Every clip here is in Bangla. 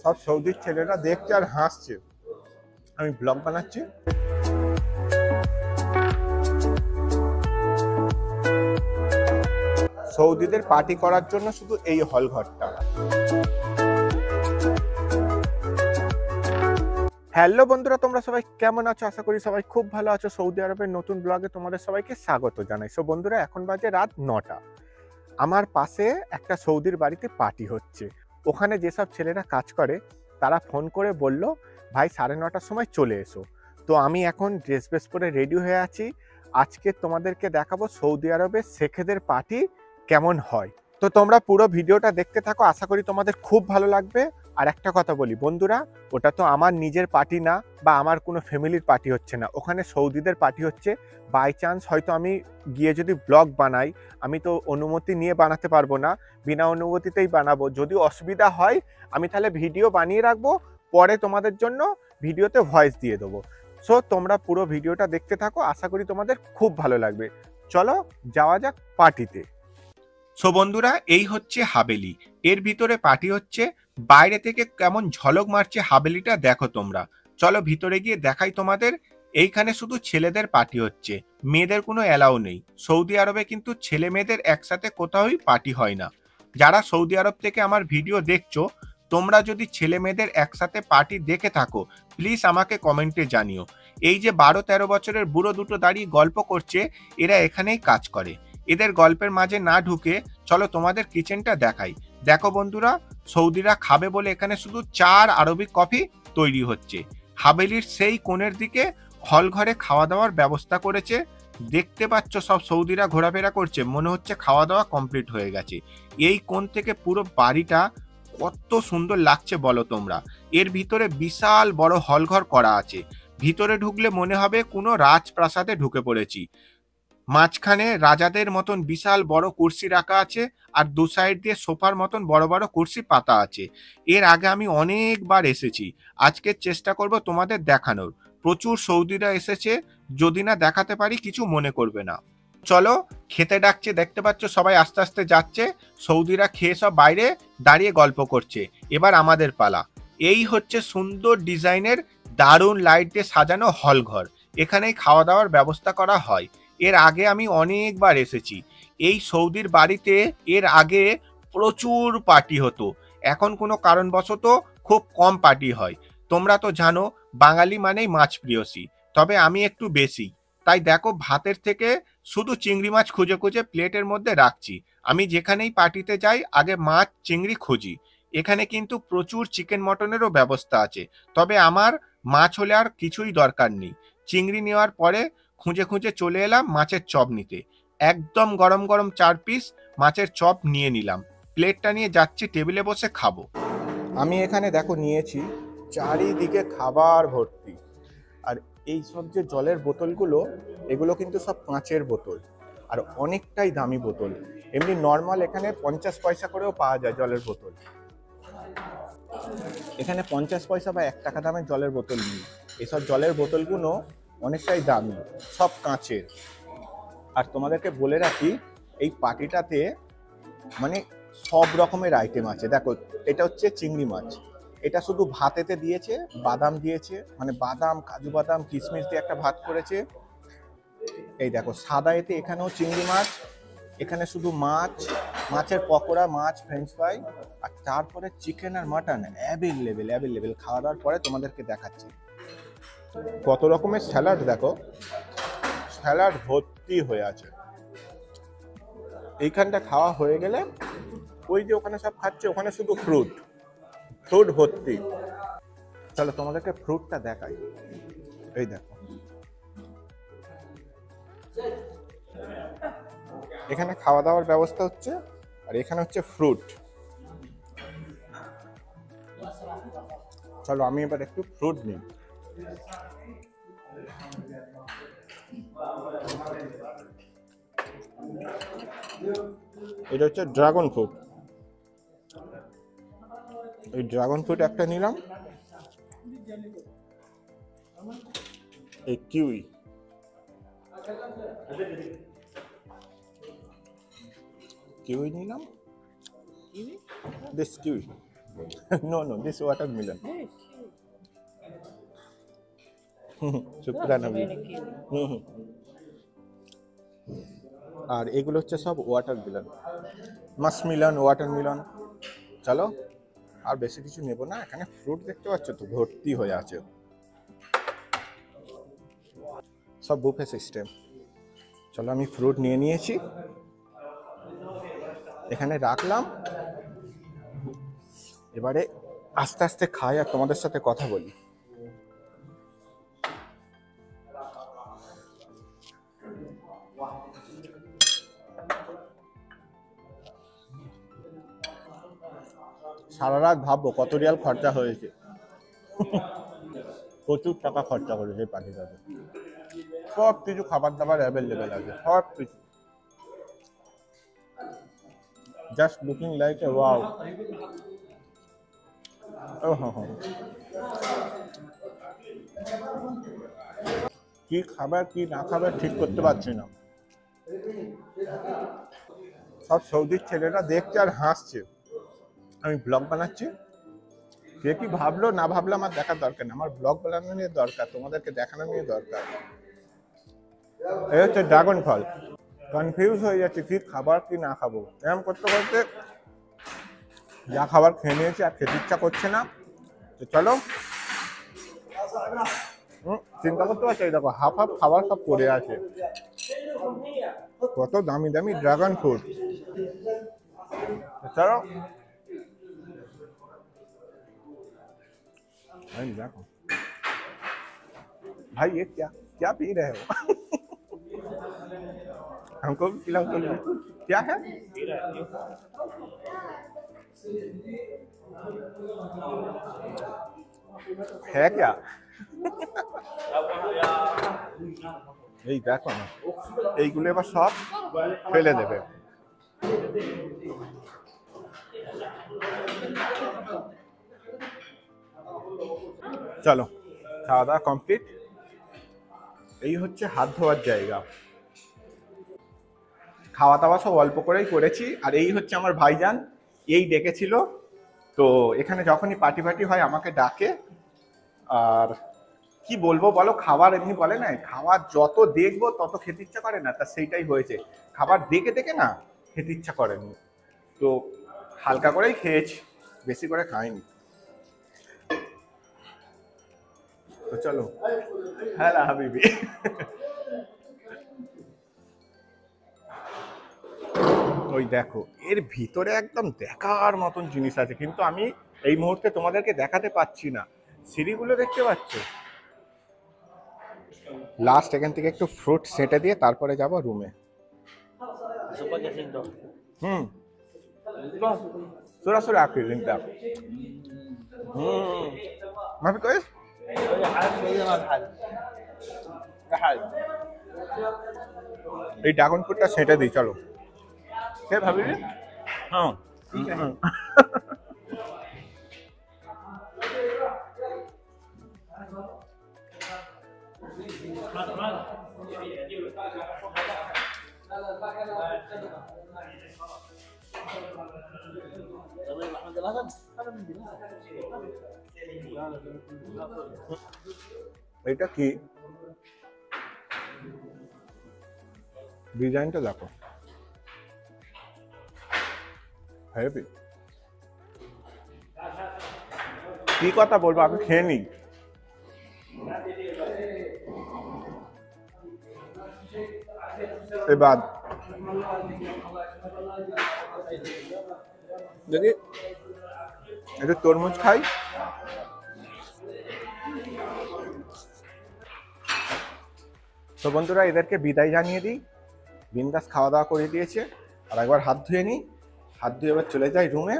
সব সৌদির ছেলেরা দেখছে আর হাসছে। আমি ব্লগ বানাচ্ছি। সৌদিদের পার্টি করার জন্য শুধু এই হল ঘরটা। হ্যালো বন্ধুরা, তোমরা সবাই কেমন আছো? আশা করি সবাই খুব ভালো আছো। সৌদি আরবের নতুন ব্লগে তোমাদের সবাইকে স্বাগত জানাই। সো বন্ধুরা, এখন বাজে রাত 9টা। আমার পাশে একটা সৌদির বাড়িতে পার্টি হচ্ছে। ওখানে যেসব ছেলেরা কাজ করে তারা ফোন করে বলল, ভাই 9:30টার সময় চলে এসো। তো আমি এখন ড্রেস বেস পরে রেডি হয়ে আছি। আজকে তোমাদেরকে দেখাবো সৌদি আরবের শেখেদের পার্টি কেমন হয়। তো তোমরা পুরো ভিডিওটা দেখতে থাকো, আশা করি তোমাদের খুব ভালো লাগবে। আর একটা কথা বলি বন্ধুরা, ওটা তো আমার নিজের পার্টি না বা আমার কোনো ফ্যামিলির পার্টি হচ্ছে না, ওখানে সৌদিদের পার্টি হচ্ছে। বাই চান্স হয়তো আমি গিয়ে যদি ব্লগ বানাই, আমি তো অনুমতি নিয়ে বানাতে পারবো না, বিনা অনুমতিতেই বানাবো। যদি অসুবিধা হয় আমি তাহলে ভিডিও বানিয়ে রাখবো, পরে তোমাদের জন্য ভিডিওতে ভয়েস দিয়ে দেবো। সো তোমরা পুরো ভিডিওটা দেখতে থাকো, আশা করি তোমাদের খুব ভালো লাগবে। চলো যাওয়া যাক পার্টিতে। সো বন্ধুরা, এই হচ্ছে হাবেলি। এর ভিতরে পার্টি হচ্ছে। বাইরে থেকে কেমন ঝলক মারছে হাবেলিটা দেখো তোমরা। চলো ভিতরে গিয়ে দেখাই তোমাদের। এইখানে শুধু ছেলেদের পার্টি হচ্ছে, মেয়েদের কোনো অ্যালাউ নেই। সৌদি আরবে কিন্তু ছেলে মেয়েদের একসাথে কোথাওই পার্টি হয় না। যারা সৌদি আরব থেকে আমার ভিডিও দেখছো, তোমরা যদি ছেলে মেয়েদের একসাথে পার্টি দেখে থাকো প্লিজ আমাকে কমেন্টে জানিও। এই যে 12-13 বছরের বুড়ো দুটো দাঁড়িয়ে গল্প করছে, এরা এখানেই কাজ করে। এদের গল্পের মাঝে না ঢুকে চলো তোমাদের কিচেনটা দেখাই। দেখো বন্ধুরা, সৌদিরা খাবে বলে এখানে শুধু চা আর আরবিক কফি তৈরি হচ্ছে। হাবেলির সেই কোণের দিকে হল ঘরে খাওয়া দাওয়ার ব্যবস্থা করেছে। দেখতে পাচ্ছ সব সৌদিরা ঘোরাফেরা করছে, মনে হচ্ছে খাওয়া দাওয়া কমপ্লিট হয়ে গেছে। এই কোণ থেকে পুরো বাড়িটা কত সুন্দর লাগছে বলো তোমরা। এর ভিতরে বিশাল বড় হল ঘর করা আছে। ভিতরে ঢুকলে মনে হবে কোনো রাজপ্রাসাদে ঢুকে পড়েছি। মাঝখানে রাজাদের মতন বিশাল বড় কুর্সি রাখা আছে, আর দু সাইড দিয়ে সোফার মতন বড় বড় কুর্সি পাতা আছে। এর আগে আমি অনেকবার এসেছি, আজকে চেষ্টা করব তোমাদের দেখানোর। প্রচুর সৌদিরা এসেছে, যদি না দেখাতে পারি কিছু মনে করবে না। চলো, খেতে ডাকছে, দেখতে পাচ্ছ সবাই আস্তে আস্তে যাচ্ছে। সৌদিরা খেয়ে সব বাইরে দাঁড়িয়ে গল্প করছে। এবার আমাদের পালা। এই হচ্ছে সুন্দর ডিজাইনের দারুণ লাইট দিয়ে সাজানো হল ঘর। এখানেই খাওয়া দাওয়ার ব্যবস্থা করা হয়। এর আগে আমি অনেকবার এসেছি। এই সৌদির বাড়িতে এর আগে প্রচুর পার্টি হতো, এখন কোনো কারণবশত খুব কম পার্টি হয়। তোমরা তো জানো বাঙালি মানেই মাছ প্রিয়সী, তবে আমি একটু বেশি। তাই দেখো ভাতের থেকে শুধু চিংড়ি মাছ খুঁজে খুঁজে প্লেটের মধ্যে রাখছি। আমি যেখানেই পার্টিতে যাই আগে মাছ চিংড়ি খুঁজি। এখানে কিন্তু প্রচুর চিকেন মটনেরও ব্যবস্থা আছে, তবে আমার মাছ হলে আর কিছুই দরকার নেই। চিংড়ি নেওয়ার পরে খুঁজে খুঁজে চলে এলাম মাছের চপ নিতে। একদম গরম গরম 4 পিস মাছের চপ নিয়ে নিলাম। প্লেটটা নিয়ে যাচ্ছি টেবিলে বসে খাবো। আমি এখানে দেখো নিয়েছি, চারিদিকে খাবার ভর্তি। আর এই সব যে জলের বোতলগুলো, এগুলো কিন্তু সব কাঁচের বোতল, আর অনেকটাই দামি বোতল। এমনি নর্মাল এখানে 50 পয়সা করেও পাওয়া যায় জলের বোতল। এখানে 50 পয়সা বা 1 টাকা দামের জলের বোতল নেই। এসব জলের বোতলগুলো অনেকটাই দামি, সব কাঁচের। আর তোমাদেরকে বলে রাখি, এই পার্টিটাতে মানে সব রকমের আইটেম আছে। দেখো, এটা হচ্ছে চিংড়ি মাছ। এটা শুধু ভাতেতে দিয়েছে, বাদাম দিয়েছে, মানে বাদাম, কাজু বাদাম, কিশমিশ দিয়ে একটা ভাত করেছে। এই দেখো সাদা এতে এখানেও চিংড়ি মাছ, এখানে শুধু মাছ, মাছের পকোড়া, মাছ ফ্রেঞ্চ ফ্রাই, আর তারপরে চিকেন আর মাটন অ্যাভেলেবেল। খাওয়া দাওয়ার পরে তোমাদেরকে দেখাচ্ছি। কত রকমের স্যালাড দেখো, স্যালাড ভর্তি হয়ে আছে। এইখানটা খাওয়া হয়ে গেলে ওই যে ওখানে সব খাচ্ছে, ওখানে শুধু ফ্রুট ভর্তি। চলো তোমাদেরকে ফ্রুটটা দেখাই। এই দেখো, এখানে খাওয়া দাওয়ার ব্যবস্থা হচ্ছে, আর এখানে হচ্ছে ফ্রুট। চলো আমি এবার একটু ফ্রুট নিই। এটা হচ্ছে ড্রাগন ফ্রুট। এই ড্রাগন ফ্রুট একটা নিলাম। এই কিউই, কিউই নিলাম। This kiwi no no this watermelon শুক্রানা নবী আর এগুলো হচ্ছে সব ওয়াটারমেলন মাস্কমেলন ওয়াটারমেলন চলো আর বেশি কিছু নেব না এখানে ফ্রুট দেখতে পাচ্ছ তো ভর্তি হয়ে আছে সব বুফে সিস্টেম চলো আমি ফ্রুট নিয়ে নিয়েছি এখানে রাখলাম এবারে আস্তে আস্তে খাই আর তোমাদের সাথে কথা বলি সারা রাত ভাববো কত রিয়াল খরচা হয়েছে প্রচুর টাকা খরচা করেছে এই পার্টিটাতে সব কিছু খাবার দাবার অ্যাভেলেবেল আছে সব কিছু just looking like a wow ও হ্যাঁ কি খাবার কি না খাবার ঠিক করতে পারছি না সব সৌদির ছেলেরা দেখছে আর হাসছে আমি ব্লগ বানাচ্ছি কে কি ভাবলো না ভাবলো আমার দেখার দরকার না আমার ব্লগ বানানো নিয়ে দরকার তোমাদেরকে দেখানো নিয়ে দরকার এই হচ্ছে ড্রাগন ফল কনফিউজ হয়ে যাচ্ছে কি খাবার কি না খাবো এরকম করতে করতে যা খাবার খেয়ে নিয়েছি আর খেতে ইচ্ছা করছে না তো চলো চিন্তা করতে পারছি দেখো হাফ হাফ খাবার সব পড়ে আছে কত দামি দামি ড্রাগন ফ্রুট চলো देखो भाई ये क्या क्या पी रहे हो हमको भी पिलाओ तो क्या है क्या এই দেখো না এইগুলো এবার সব ফেলে দেবে চলো খাওয়া দাওয়া কমপ্লিট এই হচ্ছে হাত ধোয়ার জায়গা খাওয়া দাওয়া সব অল্প করেই করেছি আর এই হচ্ছে আমার ভাইজান এই ডেকেছিল তো এখানে যখনই পার্টি ফার্টি হয় আমাকে ডাকে আর কি বলবো বলো খাবার এমনি বলে না খাবার যত দেখবো তত খেতে ইচ্ছা করে না তা সেইটাই হয়েছে খাবার দেখে দেখে না খেতে ইচ্ছা করেনি তো হালকা করেই খেয়েছি বেশি করে খাইনি তো চলো হ্যালো হাবিবি ওই দেখো এর ভিতরে একদম দেখার মতন জিনিস আছে কিন্তু আমি এই মুহূর্তে তোমাদেরকে দেখাতে পাচ্ছি না সিঁড়িগুলো দেখতে পাচ্ছ লাস্ট এখান থেকে একটু ফ্রুট সেটে দিয়ে তারপরে যাব রুমে সুরা আখি লিংটা মাফি কইস এই ড্রাগন ফ্রুটটা সেটে দিই চলো কে ভাবি হ্যাঁ এটা কি ডিজাইনটা দেখো হেভি কি কথা বলবো আমি খেয়ে নিই এবার দেখি একটু তরমুজ খাই তো বন্ধুরা এদেরকে বিদায় জানিয়ে দিই বিন্দাস খাওয়া দাওয়া করে দিয়েছে আর একবার হাত ধুয়ে নিই হাত ধুয়ে এবার চলে যাই রুমে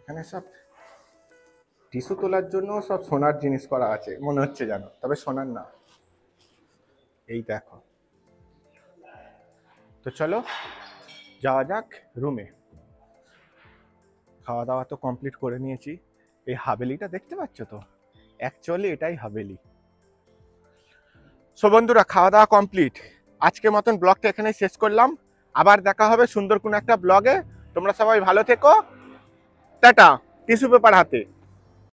এখানে সব টিস্যু তোলার জন্য সব সোনার জিনিস করা আছে মনে হচ্ছে জানো তবে সোনার না এই দেখো তো চলো যাওয়া যাক রুমে খাওয়া দাওয়া তো কমপ্লিট করে নিয়েছি এই হাভেলিটা দেখতে পাচ্ছ তো অ্যাকচুয়ালি এটাই হাভেলি সো বন্ধুরা খাওয়া দাওয়া কমপ্লিট আজকের মতন ব্লগটা এখানে শেষ করলাম আবার দেখা হবে সুন্দর কোনো একটা ব্লগে। তোমরা সবাই ভালো থেকো। টাটা। টিস্যু পেপার হাতে।